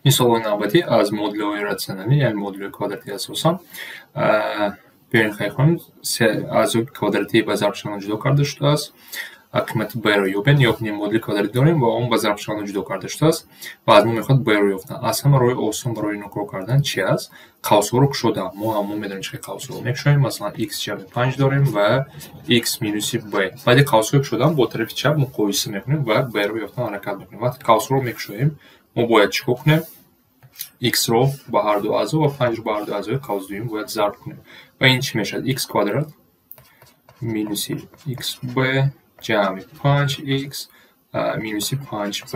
Misol навбатӣ аз модулҳои ratsionалӣ, яъне модулҳои квадрати асосан биёин хеле хунем аъзои квадратии ба зарбшаванда ҷудо карда шудааст. Қимати b-ро ёбем, ёбем модули квадрати дорем ва он ба зарбшаванда ҷудо карда шудааст ва аз мо мехоҳад b-ро ёфтан. Аз ҳама роҳи осон барои нокро кардан чи аст? Қавсҳоро кушода. Мо ҳамон медонем чӣ қавсҳоро мекушоем. Масалан x ҷамъи 5 дорем ва x минуси b. Баъди қавсҳои кушодан бо тарафи чап муқоиса мекунем ва b-ро ёфтан ҳаракат мекунем. Вақте қавсҳоро мекушоем, мо бояд чикор кунем? x-ро ба ҳарду аъзо ва 5-ро ба ҳарду аъзои қавс дуюм бояд зарб кунем. Ва ин чӣ мешавад? x квадрат минуси xb ҷамъи 5x минуси 5b.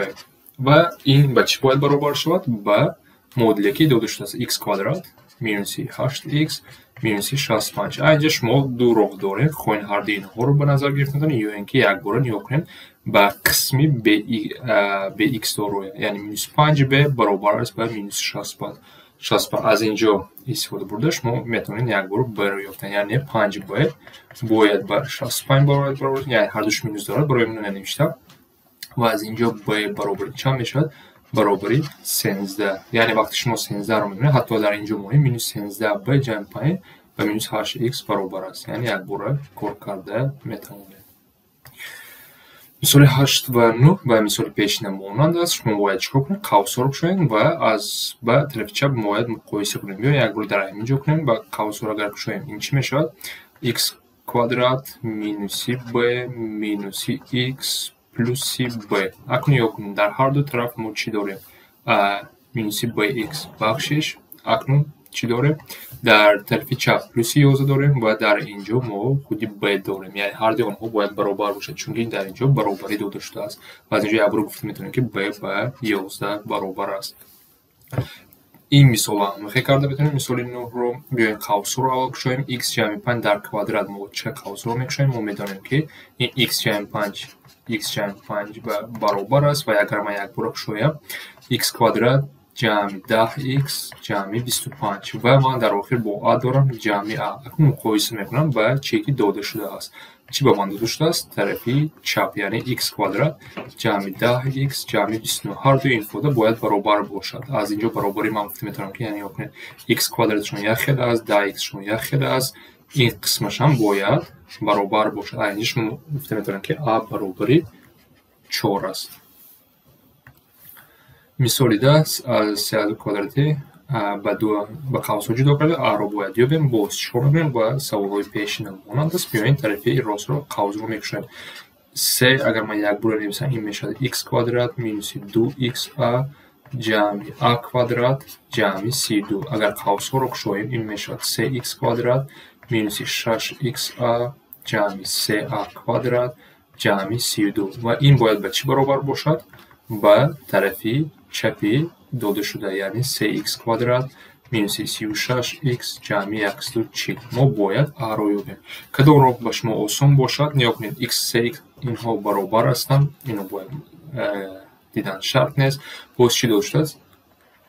Ва ин ба чӣ бояд баробар шавад? Ба модуле ки дода шудааст x квадрат минуси 8x минуси 65. Инҷа шумо ду роҳ доред. Хоҳед ҳарду инҳоро ба назар гирифта кунед ё ин ки якбора нигоҳ кунем ба қисми bx дороя, яъне минуси 5b баробар аст ба минуси 65. Аз инҷо истифода бурда шумо метавонед якбора b-ро ёфтан, яъне 5b бояд ба 65 баробар, яъне ҳардуш минус дорад, барои ин нанавиштам. Ва аз инҷо b баробари чанд мешавад? Баробари 13. Яъне вақте шумо 13-ро мебинед, ҳатто дар инҷо монем минус 13b ҷамъи 5 ба минус 8x баробар аст. Яъне якбора кор карда метавонед. Мисоли 8 ва 9 ба мисоли пешина монанд аст. Шумо бояд чикор кунед? Қавсҳоро кушоед ва аз ба тарафи чап бояд муқоиса кунем. Биёед якбора дар ҳамин ҷо кунем. Ба қавсҳоро агар кушоем, ин чӣ мешавад? x квадрат минуси b минуси x плюси b. Акнун ё кунем, дар ҳар ду тараф мо чӣ дорем? Минуси bx бахшиш. Акнун чӣ дорем? Дар тарафи чап плюси 11 дорем ва дар инҷо мо худи b дорем. Яъне ҳар ду онҳо бояд баробар бошад, чунки дар инҷо баробарӣ дода шудааст. Ва аз инҷо якбора гуфта метавонем ки b ба 11 баробар аст. Ин мисолро ҳамихе карда метавонем. Мисоли 9-ро биёем қавсҳоро аввал кушоем. x ҷамъи 5 дар квадрат мо чӣ қавсҳоро мекушоем? Мо медонем ки ин x ҷамъи 5 ба баробар аст ва агар ман якбора кушоям, x квадрат ҷамъи 10x ҷамъи 25 ва ман дар охир бо a дорам ҷамъи a. Акнун муқоиса мекунам ба чие ки дода шудааст. Чӣ ба ман дода шудааст? Тарафи чап, яъне x квадрат ҷамъи 10x ҷамъи 29. Ҳар ду иfoда бояд баробар бошад. Аз инҷо баробари ман гуфта метавонам ки яъне ёкунед x квадратшон як хел аст, 10xшон як хел аст. Ин қисмашам бояд баробар бошад. Аз инҷо шумо гуфта метавонам ки a баробари 4 аст. Мисоли 10 аз сеаду квадрати ба қавсҳо ҷудо карда a-ро бояд ёбем. Боз чикор мекунем? Ба саволҳои пешина монанд аст. Биёед тарафи ростро қавсҳоро мекушоем. се агар ман якбора нависам, ин мешавад x квадрат минуси 2xa ҷамъи a квадрат ҷамъи 32. Агар қавсҳоро кушоем, ин мешавад 3x квадрат минуси 6xa ҷамъи 3a квадрат ҷамъи 32. Ва ин бояд ба чӣ баробар бошад? Ба тарафи чапи дода шуда, яъне 3x квадрат минуси 36x ҷамъи 140. Мо бояд a-ро ёбем. Кадом роҳ ба шумо осон бошад? Нигоҳ кунед, x, 3x инҳо баробар ҳастанд. Ино бояд дидан шарт нест. Боз чӣ дода шудааст?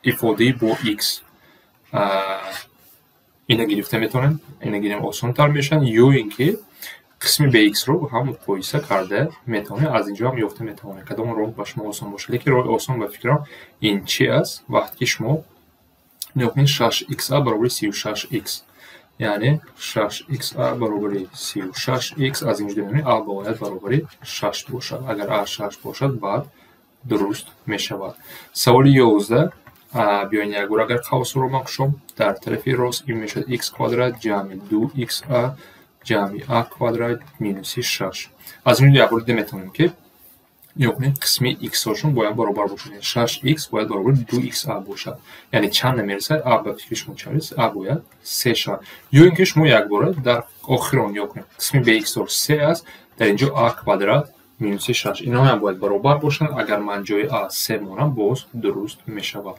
Ифодаи бо x. Ина гирифта метавонем. Ина гирем осонтар мешавад. Ё ин ки қисми bx-ро ҳам муқоиса карда метавонем. Аз инҷо ҳам ёфта метавонем. Кадом роҳ ба шумо осон бошад? Лекин роҳи осон ба фикрам ин чӣ аст? Вақте ки шумо нигоҳ кунед 6xa баробари 36x. Яъне 6xa баробари 36x. Аз инҷо мебинем a бояд баробари 6 бошад. Агар a 6 бошад, баъд дуруст мешавад. Саволи 11. Биёед якбора агар қавсҳоро ман кушом, дар тарафи рост ин мешавад x квадрат ҷамъи 2xa ҷамъи a квадрат минуси 6. Аз инҷо якбора дида метавонем ки нигоҳ кунед, қисми x-ҳошон бояд баробар бошад. 6x бояд баробари 2xa бошад. Яъне чанд намерасад? a ба фикри шумо чанд аст? a бояд 3 шавад. Ё ин ки шумо якбора дар охир он нигоҳ кунед, қисми bx-ор 3 аст, дар инҷо a квадрат минуси 6. Инҳо ҳам бояд баробар бошанд. Агар ман ҷои a 3 монам, боз дуруст мешавад.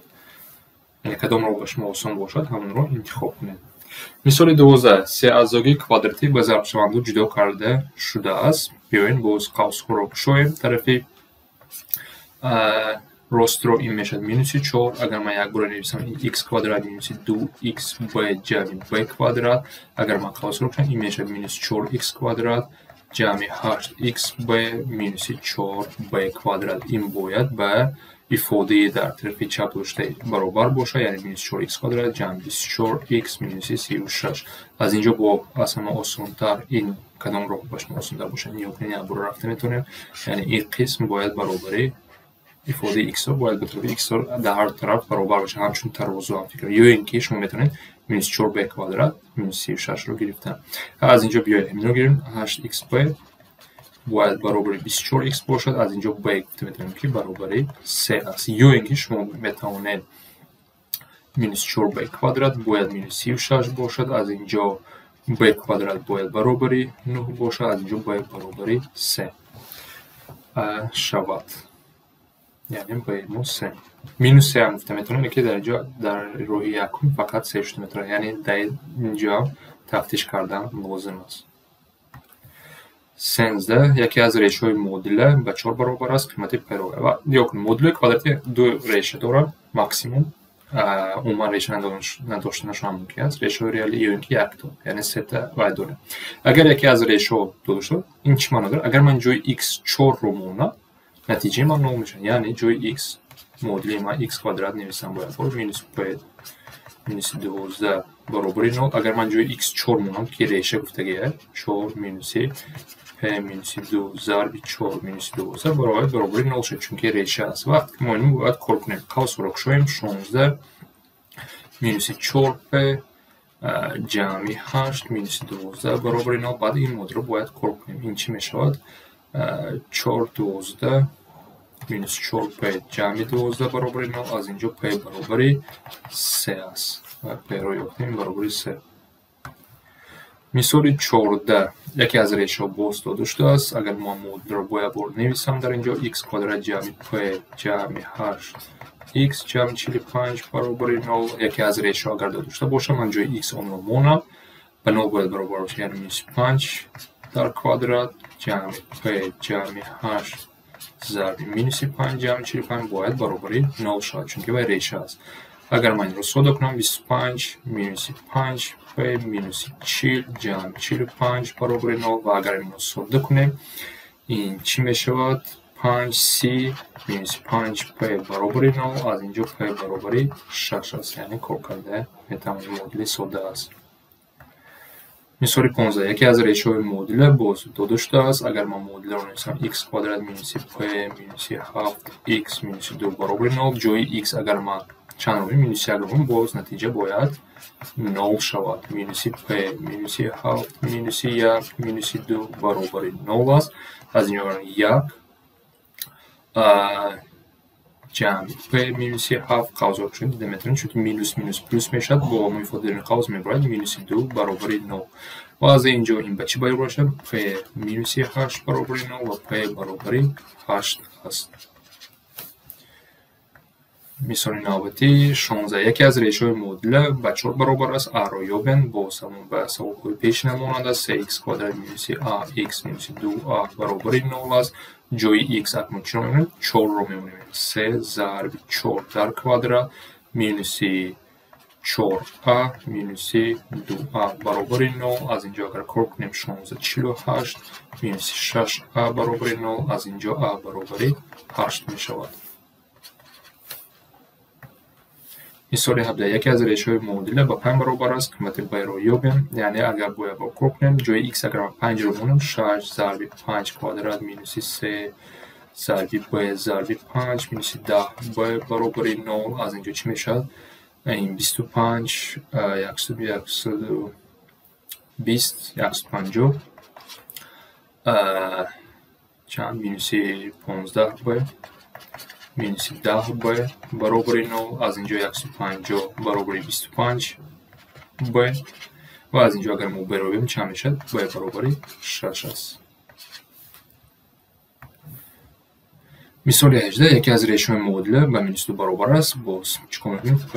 Яъне кадом роҳ ба шумо осон бошад, ҳамонро интихоб кунед. Мисоли 12. Сеаъзоги квадрати ба зарбшаванда ҷудо карда шудааст. Биёед боз қавсҳоро кушоем. Тарафи ростро ин мешавад минуси 4. Агар ман якбора нависам, x квадрат минуси 2xb ҷамъи b квадрат. Агар ман қавсҳоро кушам, ин мешавад минуси 4x квадрат ҷамъи 8xb минуси 4b квадрат. Ин бояд ба ифодаи дар тарафи чап доштаи баробар боша, яъне -4х квадрат ҷамъи 24х -36. аз инҷо бо аз ҳама осонтар ин кадом роҳ ба шумо осонтар бошад ниёкунӣ абро рафта метавонем, яъне ин қисм бояд баробари ифодаи иксо бояд ба тарафи иксо дар ҳар тараф баробар бошад, ҳамчун тарозу ҳам фикр. ё ин ки шумо метавонед -4b квадрат -36-ро гирифта. аз инҷо биёед ҳаминро гирем, 8xb бояд баробари 24х бошад, аз инҷо b гуфта метавонем ки баробари 3 аст. ё ин ки шумо метавонед -4b квадрат бояд -36 бошад, аз инҷо b квадрат бояд баробари 9 бошад, аз инҷо b баробари 3 шавад. яъне b мо 3. -3 ҳам гуфта метавонем, ки дар инҷо дар роҳи якум фақат 3 шуда метавонад, яъне дар инҷо ҳам тафтиш кардан лозим аст. 13 яке аз решаҳои модула ба 4 баробар аст қимати p-ро. Модулаи квадрати ду реша дорад максимум, умуман реша надоштанашон ҳам мумкин аст. Решаҳои реалӣ ё ин ки якто, яъне сета вай дорем. Агар яке аз решаҳо дода шуд, ин чӣ маъно дорад? Агар ман ҷои x 4-ро монам, натиҷаи ман 0 мешавад, яъне ҷои x модули ман x квадрат нависам бояд бо -p -12 баробари 0. агар ман ҷои x 4 монам ки реша гуфтагиае 4 p -2 зарби 4 -12 баробари 0 шуд, чунки реша аст. вақте ки мо инро бояд кор кунем, қавсро кушоем, 16 -4p ҷамъи 8 -12 баробари 0. баъд ин модулро бояд кор кунем. ин чӣ мешавад? 4 12 -4p ҷамъи 12 баробари 0, аз инҷо p баробари 3 аст. p-ро ёфтем баробари 3. мисоли 14 яке аз решаҳо боз дода шудааст. агар мо модулро бо як бор нависам дар инҷо x квадрат ҷамъи p ҷамъи 8 x ҷамъи 45 баробари 0. яке аз решаҳо агар дода шуда бошад, ман ҷои x онро монам, ба 0 бояд баробар бошад, яъне -5 дар квадрат ҷамъи p ҷамъи 8 зарби -5 ҷамъи 45 бояд баробари 0 шавад, чунки вай реша аст. агар ман инро сода кунам, 25 -5 p -40 ҷамъи 45 баробари 0 ва агар инро сода кунем, ин чӣ мешавад? 5c -5 p баробари 0, аз инҷо p баробари 6 аст, яъне кор карда метавонем, модули сода аст. мисоли 15 яке аз решаҳои модула боз дода шудааст. агар ман модуларо нависам x квадрат -p -7x -2 баробари 0, ҷои x агар ман чанд ромем, -1 ромем, боз натиҷа бояд 0 шавад. -p -7 -1 -2 баробари 0 аст. аз инҷо 1 ҷамъи p -7 қавзро кушем, дида метавонем, чунки минус минус плюс мешавад, бо муифодаи қавз мебарад -2 баробари 0. ва аз инҷо ин ба чӣ баробар шуд? p -8 баробари 0 ва p баробари 8 аст. мисоли навбатӣ 16 яке аз решаҳои модула ба 4 баробар аст. a-ро ёбен, боз ҳамон ба саволҳои пешина монанд аст. 3x квадрат -ax -2a баробари 0 аст. ҷои x акнун чиро мемонем? 4-ро мемонем. 3 зарби 4 дар квадрат -4a -2a баробари 0. аз инҷо агар кор кунем 16 48 -6a баробари 0, аз инҷо a баробари 8 мешавад. мисоли 17 яке аз решаҳои модула ба 5 баробар аст. қимати b-ро ёбем, яъне агар бо як бор кор кунем, ҷои x агар ман 5-ро монам, 6 зарби 5 квадрат -3 зарби b зарби 5 -10 b баробари 0, аз инҷо чӣ мешавад? ин 25 120 150 чанд -15 b -10 b баробари 0, аз инҷо 150 баробари 25 b ва аз инҷо агар мо b-ро биёбем, чанд мешавад? b баробари 6 аст. мисоли 18 яке аз решаҳои модула ба -2 баробар аст. боз чикор мекунем? p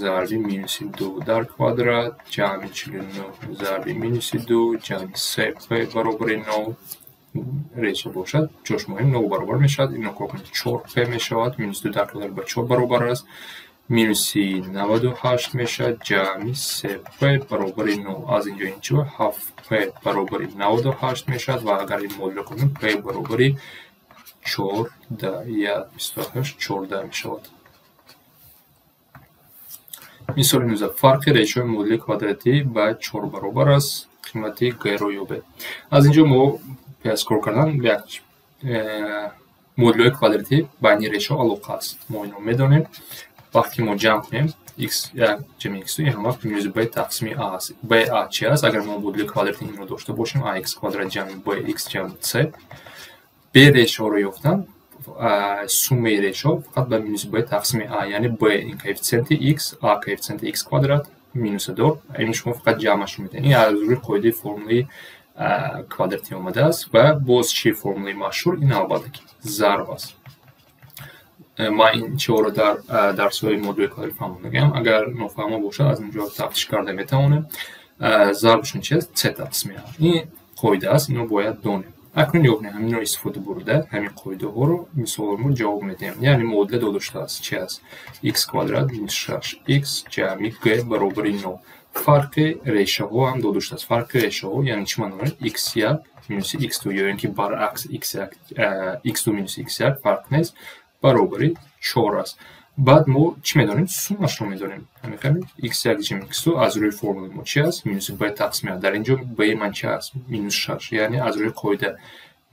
зарби -2 дар квадрат ҷамъи 49 зарби -2 ҷамъи 3p баробари 0 реша бошад, ҷош моҳим 0 баробар мешавад. инро кор кунем, 4p мешавад. -2 дар квадрат ба 4 баробар аст. -98 мешавад ҷамъи 3p баробари 0, аз инҷо ин чӣ? 7p баробари 98 мешавад ва агар ин модулро кор кунем, p баробари 14 یا 28 14 می شود. مثال نوزده فرق ریشوی مدل کвадрати با 4 برابر است قیمت گ رو یابید. از اینجا ما پیاز کار کردن یک مدل کвадрати بین ریشو علاقه است. ما اینو میدونیم وقتی ما جمع کنیم x یک جمع x این هم وقت minus b تقسیم a است. b a چی است؟ اگر ما مدل کвадрati این رو داشته باشیم ax کвадрат جمع bx جمع c b ریشو رو یافتن سومه ریشو فقط به minus b تقسیم a یعنی b این کوفیشنت x a کوفیشنت x کвадрат minus 2 این شما فقط جمعش رو میدین. این از روی قاعده فرمولی کвадрати اومده است و باز چی فرمولی مشهور این البته که ضرب است. ما این چه رو در درس‌های مدل کاری فهمیدم میگم اگر نفهمه باشه از اینجا تفتیش کرده میتونیم. ضربشون چیست؟ c تقسیم a. این قاعده است اینو باید دونیم. اکنون یعنی همین رو استفاده برده همین قاعده ها رو مثال رو جواب میدیم. یعنی مدل داشته است چی است؟ x کвадрат minus 6x جمع g برابر 9. فرق ریشه ها هم داشته است. فرق ریشه ها یعنی چی معنی داره؟ x1 minus x2 یا اینکه برعکس x2 minus x1 فرق نیست برابری 4 است. بعد ما چی میدونیم؟ سومش رو میدونیم. می‌فهمید؟ x1 جمع x2 از روی فرمول ما چی است؟ minus b تقسیم در اینجا b من چی است؟ minus 6 یعنی از روی قاعده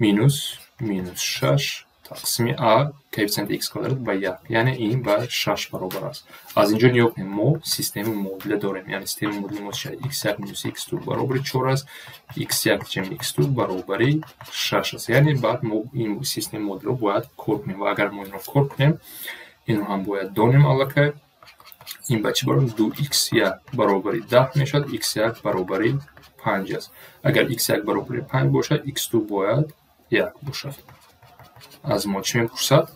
minus 6 تقسیم a کوفیشنت x کвадрат با 1 یعنی این با 6 برابر است. از اینجا نیا کنیم ما سیستم مدل داریم یعنی سیستم مدل ما چیه؟ x1 minus x2 برابر 4 است x1 جمع x2 برابر 6 است. یعنی بعد ما این سیستم مدل رو باید کار کنیم و اگر ما این رو کار کنیم این رو هم باید دانیم البته این بچه برای 2x1 برابر 10 میشد x1 برابر 5 است. اگر x1 برابر 5 باشد x2 باید 1 باشد. از ما چی میپرسد؟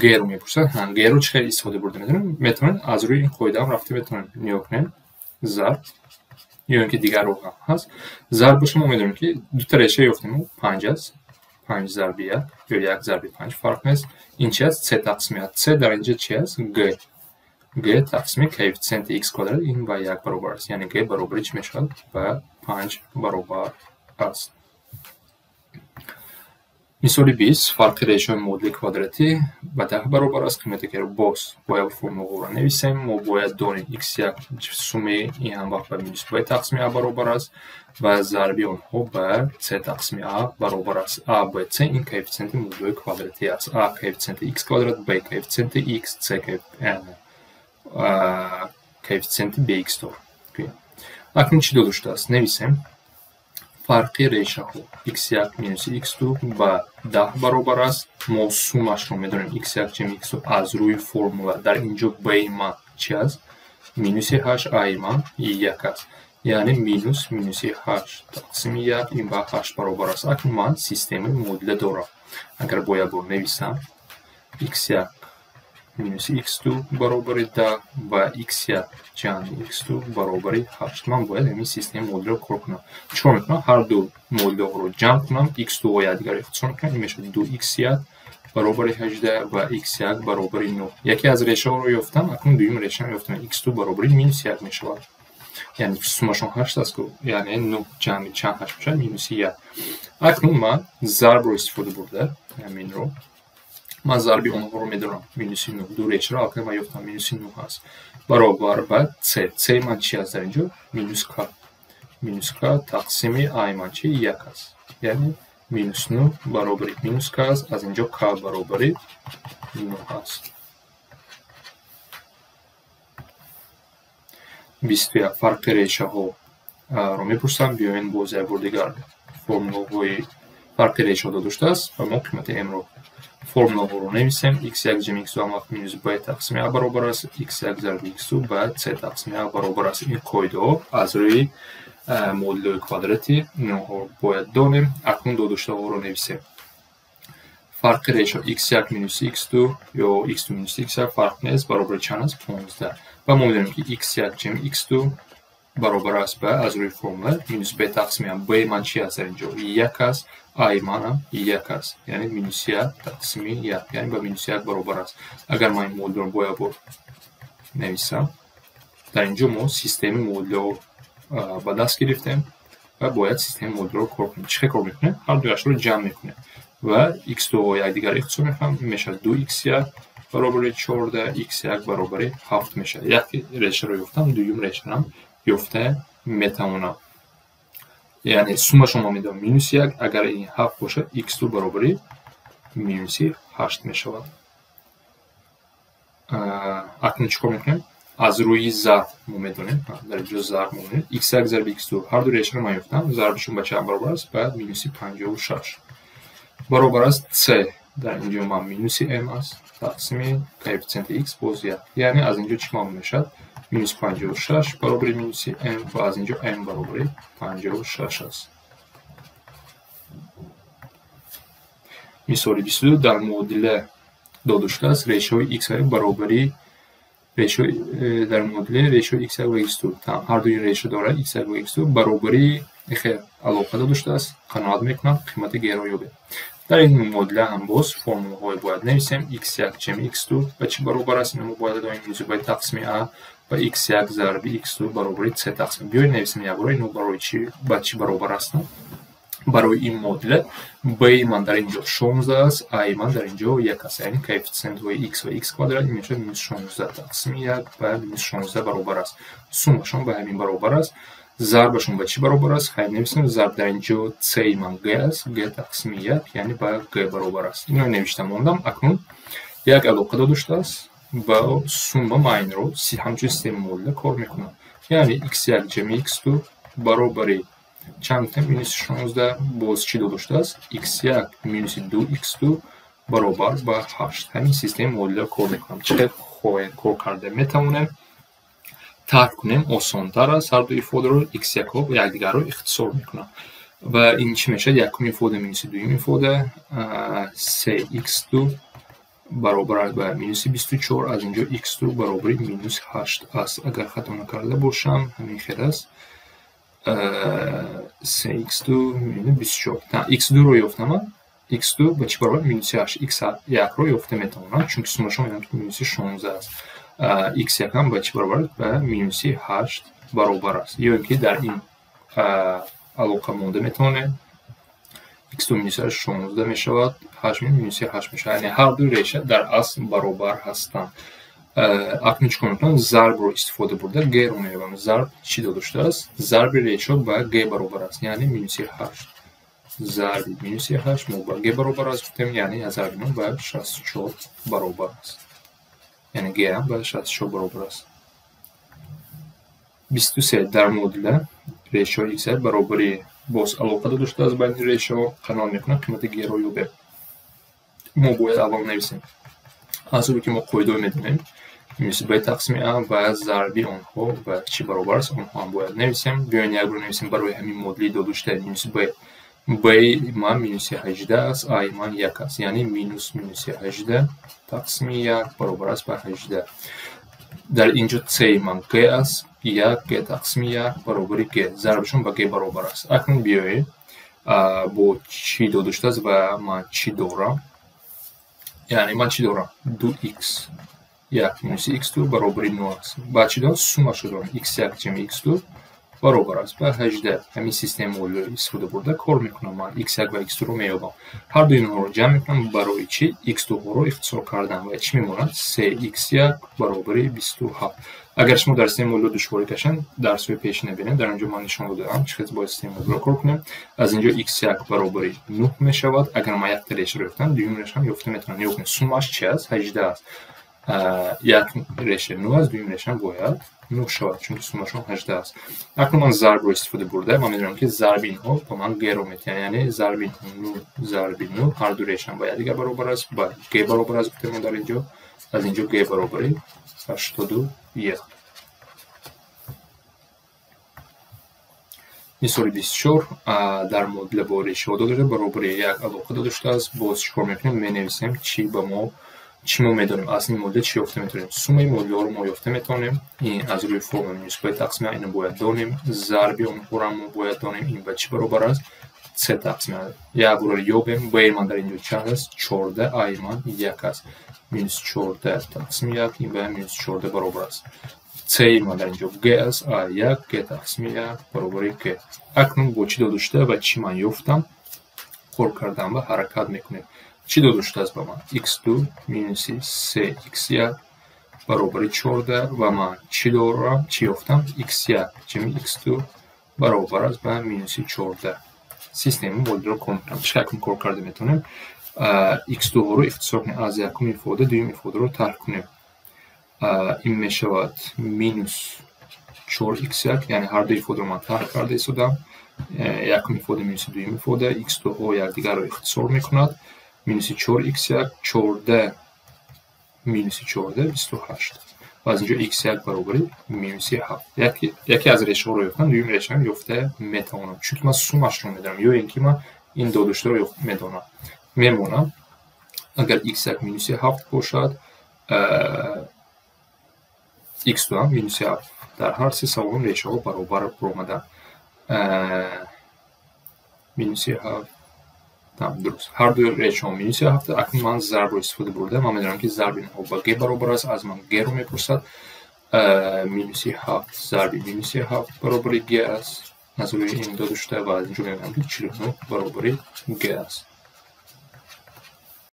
گ رو میپرسد. گ رو چه استفاده برده میتونیم از روی این قاعده هم رفته میتونیم نیا کنیم ضرب یا اینکه دیگر رو هم هست. ضرب باشه ما میدونیم که دو تا ریشه یافتیم 5 است 5 ضرب 1 یا 1 ضرب 5 فرق نیست. این چی است؟ c تقسیم c در اینجا چی است؟ g تقسیم کوفیشنت x کвадрат این با 1 برابر است یعنی g برابر چی میشود؟ با 5 برابر است. مثال 20 فرق ریشوی مدل کвадрати با 10 برابر است قیمتی که رو باز باید فرمول رو نویسیم. ما باید دانیم x1 سومه این هم وقت به minus b تقسیم a برابر است و ضربی آنها به c تقسیم a برابر است. a به c این کوفیشنت مدل کвадрati است. a کوفیشنت x کвадрат b کوفیشنت x c کوفیشنت bx دار. اکنون چی داشته است؟ نویسیم فرق ریشه ها x1 minus x2 با 10 برابر است. ما سومش رو میدونیم x1 جمع x2 از روی فرمولا در اینجا b ما چی است؟ minus 8 a ما 1 است یعنی minus 8 تقسیم 1 این با 8 برابر است. اکنون من سیستم مدل دارم. اگر باید بنویسم x1 minus x2 برابر 10 و x1 جمع x2 برابر 8 من باید این سیستم مدل رو کار کنم. چون میکنم هر دو مدل رو جمع کنم x2 و یادگار اختصار کنم این میشه 2x1 برابر 18 و x1 برابر 9. یکی از ریشه ها رو یافتم اکنون دویم ریشه رو یافتم x2 برابر minus 1 میشه یعنی سومشون 8 است یعنی 9 جمع چند 8 میشه minus 1. اکنون من ضرب رو استفاده برده همین رو من ضربی اونها رو میدونم minus 9 دو ریشه رو اکنون من یافتم minus 9 هست برابر با c من چی هست در اینجا؟ minus k تقسیم i من چی؟ 1 است یعنی minus 9 برابر minus k است. از اینجا k برابر 9 هست. 21 فرق ریشه ها رو میپرسم. بیاین باز یک بار دیگر فرمول های فرق ریشه ها داشته است و ما قیمت m رو فرمول ها رو نویسیم. x1 جمع x2 هم وقت minus b تقسیم a برابر است x1 ضرب x2 با c تقسیم a برابر است. این قاعده ها از روی مدل کвадрати اینها باید دانیم. اکنون دو داشته ها رو نویسیم. فرق ریشه x1 minus x2 یا x2 minus x1 فرق نیست برابر چند است؟ 15 و ما میدونیم که x1 جمع x2 برابر است به از روی فرمول minus b تقسیم b من چی است در اینجا؟ 1 است i من هم 1 است یعنی minus 1 تقسیم 1 یعنی به minus 1 برابر است. اگر من این مدل رو باید نویسم در اینجا ما سیستم مدل رو به دست گرفتیم و باید سیستم مدل رو کار کنیم. چه کار میکنه؟ هر دویش رو جمع میکنه و x2 و یکدیگر اختصار میکنم، میشه 2x1 برابر 14 x1 برابر 7 میشه. یک ریشه رو یفتم، دویم ریشه هم یفته میتونم. یعنی سومشون ما میدم مینوس 1. اگر این 7 باشه x2 برابر مینوس 8 میشود. اکنون چیکار میکنیم؟ از روی ضرب ما میدونیم، در اینجا ضرب میدونیم x1 ضرب x2 هر دو ریشه رو من یفتم، ضربشون به چند برابر است؟ بعد مینوس 56 برابر است 3. در اینجا ما مینوس m است تقسیم کوفیشنت x باز 1. یعنی از اینجا چی ما میشد؟ مینوس 56 برابر مینوس m و از اینجا m برابر 56 است. مثال 22 در معادل داده شده است ریشه x برابری ریشو در معادله ریشو x1 و x2 هر دوی ریشه داره x1 و x2 برابری خیر علاقه داده شده است. قناعت میکنم قیمت گرایابه. در این معادله هم باز فرمول های باید نویسیم. x1 جمع x2 به چی برابر است؟ اینو باید داریم موضوع باید تقسیم a و x1 ضرب x2 برابر 3 تقسیم. بیاید نویسیم یک بار اینو برای چی به چی برابر است؟ برای این معادله b من در اینجا 16 است، a من در اینجا 1 است. یعنی کوفیشنت های x و x کوادرات میشه مینوس 16 تقسیم 1 و مینوس 16 برابر است. سومشون به همین برابر است. ضربشون به چی برابر است؟ خیلی نویسیم ضرب در اینجا 3 من g است، g تقسیم 1 یعنی به g برابر است. اینو نوشتم موندم. اکنون یک علاقه داده شده است با سوم من این رو همچون سیستم معادله کار میکنم. یعنی x1 جمع x2 برابر چند مینوس 16 باز چی داده شده است؟ x1 مینوس 2x2 برابر با 8. همین سیستم معادله کار میکنم. چقدر خواهد کار کرده میتونیم ترک کنیم آسان‌تر است. هر دو ifade رو x1 ها و یکدیگر رو اختصار میکنم و این چی میشه؟ یکم ifade مینوس دویم ifade 3x2 برابر به مینوس 24. از اینجا x2 برابر مینوس 8 است. اگر خطا نکرده باشم همین خیر است. 3x2 مینوس 24 x2 رو یافتم. x2 به چی برابر؟ مینوس 8. x1 رو یافته میتونم چون سومشون میدونم که مینوس 16 است. x1 هم به چی برابر؟ به مینوس 8 برابر است. یا اینکه در این علاقه مونده میتونه x2 مینوس 16 میشود، 8 مینوس 8 میشه. یعنی هر دو ریشه در اصل برابر هستند. اکنون چیکار میکنم؟ ضرب رو استفاده برده g رو میارم. ضرب چی داده شده است؟ ضرب ریشه به g برابر است. یعنی مینوس 8 ضرب مینوس 8 ما به g برابر است. یعنی از ضرب به 64 برابر است. یعنی g هم به 64 برابر است. 23 در معادله ریشه x برابر باز علاقه داده شده است بین ریشه قناعت میکنم قیمت g رو یابه. ما باید اول نویسیم از اون که ما قاعده میدونیم مینوس b تقسیم a و ضرب آنها به چی برابر است اونها هم باید نویسیم. بیاین یک رو نویسیم برای همین معادله داده شده مینوس b من مینوس 18 است، a من 1 است. یعنی مینوس 18 تقسیم 1 برابر است به 18. در اینجا 3 من g است، 1 g تقسیم 1 برابر g. ضربشون به g برابر است. اکنون بیایید با چی داده شده است و من چی دارم؟ یعنی من چی دارم؟ 2x 1 مینوس x2 برابر 9 است. بعد چی دارم؟ سومش دارم x1 جمع x2 برابر است به 18. همین سیستم معادله استفاده برده کار میکنم. من x1 و x2 رو میابم، هر دو اینها رو جمع میکنم. برای چی؟ x2 رو اختصار کردم و چی میموند؟ 3x1 برابر 27. اگر شما در سیستم معادله دشواری کشن درس‌های پیش نبینید در اینجا من نشان دادم چقدر با سیستم معادله کار کنیم. از اینجا x1 برابر 9 میشود. اگر ما یک ریشه رو یافتم دوم ریشه هم یافته میتونم. یعنی سومش چی است؟ 18 است. یک ریشه 9 است، دوم ریشه باید 9 شود چون سومشون 18 است. اکنون من ضرب رو استفاده برده من میدونم که ضرب اینها با من g رو میتونه. یعنی ضرب 9 ضرب 9 هر دو ریشه باید دیگه برابر است با g برابر است. گفتم در اینجا از اینجا g برابر 81. مثال 24 در معادله با ریشه داده برابر 1 علاقه داده شده است. باز چیکار میکنیم؟ مینویسیم چی ما میدونیم از این معادله چی یافته میتونیم؟ سوم این معادله رو ما یافته میتونیم. این از روی فرمول مینوس b تقسیم اینو باید دانیم. ضرب اون رو باید دانیم. این به چی برابر است؟ 3 تقسیم یک رو یابیم. b من در اینجا چند است؟ 14. a من 1 است. مینوس 14 تقسیم 1 این به مینوس 14 برابر است. C20 در اینجا G است A1 G تقسیم 1 برابر G. اکنون با چی داده شده و چی من یافتم پر کردم و حرکت میکنیم. چی داده شده است با من؟ x2 مینوس 3x1 برابر 14 و من چی دارم؟ چی یافتم؟ x1 جمع x2 برابر است به مینوس 14. سیستم مدل رو کنم. چقدر کار کرده میتونیم x2 رو اختصار کنیم از یکم ifade دوم ifade رو طرح کنیم. این میشود مینوس 4x1 یعنی هر دو ifade رو من طرح کرده ایستادم. یکم ifade مینوس دوم ifade x2 ها یکدیگر رو اختصار میکند. مینوس 4x1 14 مینوس 14 28 و از اینجا x1 برابر مینوس 7. یکی از ریشه ها رو یافتم دوم ریشه رو یافته میتوانم چون که من سومش رو میدارم یا اینکه من این دو داشته رو میدونم میمونم. اگر x1 مینوس 7 باشد x2 هم مینوس 7 در هر سه سوم ریشه ها برابر برآمدن مینوس 7 درست هر دو ریشه ها مینوس 7. اکنون من ضرب رو استفاده برده من میدونم که ضرب اینها با g برابر است. از من g رو میپرسد مینوس 7 ضرب مینوس 7 برابر g است. نظر این داده شده و از اینجا میبینم که 49 برابر g است.